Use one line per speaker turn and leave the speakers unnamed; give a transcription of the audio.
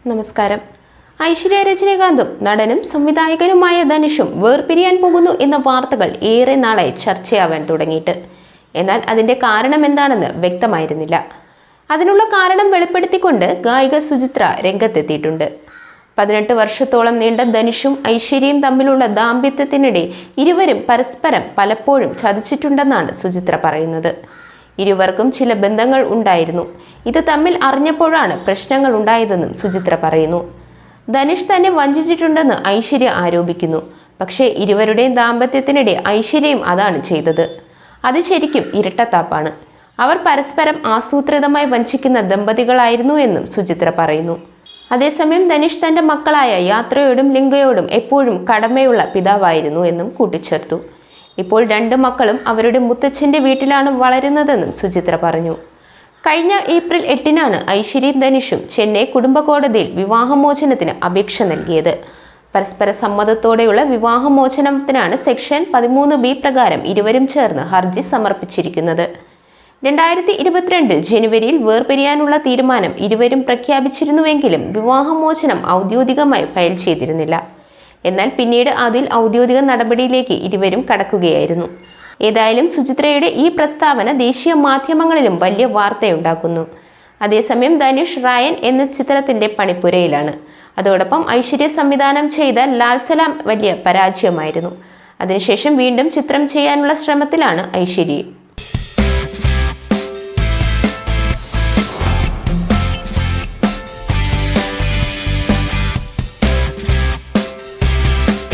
നമസ്കാരം. ഐശ്വര്യ രജനീകാന്തും നടനും സംവിധായകനുമായ ധനുഷും വേർപിരിയാൻ പോകുന്നു എന്ന വാർത്തകൾ ഏറെ നാളായി ചർച്ചയാവാൻ തുടങ്ങിയിട്ട്. എന്നാൽ അതിന്റെ കാരണം എന്താണെന്ന് വ്യക്തമായിരുന്നില്ല. അതിനുള്ള കാരണം വെളിപ്പെടുത്തിക്കൊണ്ട് ഗായിക സുചിത്ര രംഗത്തെത്തിയിട്ടുണ്ട്. 18 വർഷത്തോളം നീണ്ട ധനുഷും ഐശ്വര്യയും തമ്മിലുള്ള ദാമ്പത്യത്തിനിടെ ഇരുവരും പരസ്പരം പലപ്പോഴും ചതിച്ചിട്ടുണ്ടെന്നാണ് സുചിത്ര പറയുന്നത്. ഇരുവർക്കും ചില ബന്ധങ്ങൾ ഉണ്ടായിരുന്നു. ഇത് തമ്മിൽ അറിഞ്ഞപ്പോഴാണ് പ്രശ്നങ്ങൾ ഉണ്ടായതെന്നും സുചിത്ര പറയുന്നു. ധനുഷ് തന്നെ വഞ്ചിച്ചിട്ടുണ്ടെന്ന് ഐശ്വര്യ ആരോപിക്കുന്നു. പക്ഷേ ഇരുവരുടെയും ദാമ്പത്യത്തിനിടെ ഐശ്വര്യയും അതാണ് ചെയ്തത്. അത് ശരിക്കും ഇരട്ടത്താപ്പാണ്. അവർ പരസ്പരം ആസൂത്രിതമായി വഞ്ചിക്കുന്ന ദമ്പതികളായിരുന്നു എന്നും സുചിത്ര പറയുന്നു. അതേസമയം ധനുഷ് തന്റെ മക്കളായ യാത്രയോടും ലിംഗയോടും എപ്പോഴും കടമയുള്ള പിതാവായിരുന്നു എന്നും കൂട്ടിച്ചേർത്തു. ഇപ്പോൾ 2 മക്കളും അവരുടെ മുത്തച്ഛൻ്റെ വീട്ടിലാണ് വളരുന്നതെന്നും സുചിത്ര പറഞ്ഞു. കഴിഞ്ഞ ഏപ്രിൽ 8-നാണ് ഐശ്വര്യയും ധനുഷും ചെന്നൈ കുടുംബ കോടതിയിൽ വിവാഹമോചനത്തിന് അപേക്ഷ നൽകിയത്. പരസ്പര സമ്മതത്തോടെയുള്ള വിവാഹമോചനത്തിനാണ് സെക്ഷൻ 13B പ്രകാരം ഇരുവരും ചേർന്ന് ഹർജി സമർപ്പിച്ചിരിക്കുന്നത്. 2022 ജനുവരിയിൽ വേർപിരിയാനുള്ള തീരുമാനം ഇരുവരും പ്രഖ്യാപിച്ചിരുന്നുവെങ്കിലും വിവാഹമോചനം ഔദ്യോഗികമായി ഫയൽ ചെയ്തിരുന്നില്ല. എന്നാൽ പിന്നീട് അതിൽ ഔദ്യോഗിക നടപടിയിലേക്ക് ഇരുവരും കടക്കുകയായിരുന്നു. ഏതായാലും സുചിത്രയുടെ ഈ പ്രസ്താവന ദേശീയ മാധ്യമങ്ങളിലും വലിയ വാർത്തയുണ്ടാക്കുന്നു. അതേസമയം ധനുഷ് റായൻ എന്ന ചിത്രത്തിന്റെ പണിപ്പുരയിലാണ്. അതോടൊപ്പം ഐശ്വര്യ സംവിധാനം ചെയ്ത ലാൽ സലാം വലിയ പരാജയമായിരുന്നു. അതിനുശേഷം വീണ്ടും ചിത്രം ചെയ്യാനുള്ള ശ്രമത്തിലാണ് ഐശ്വര്യ.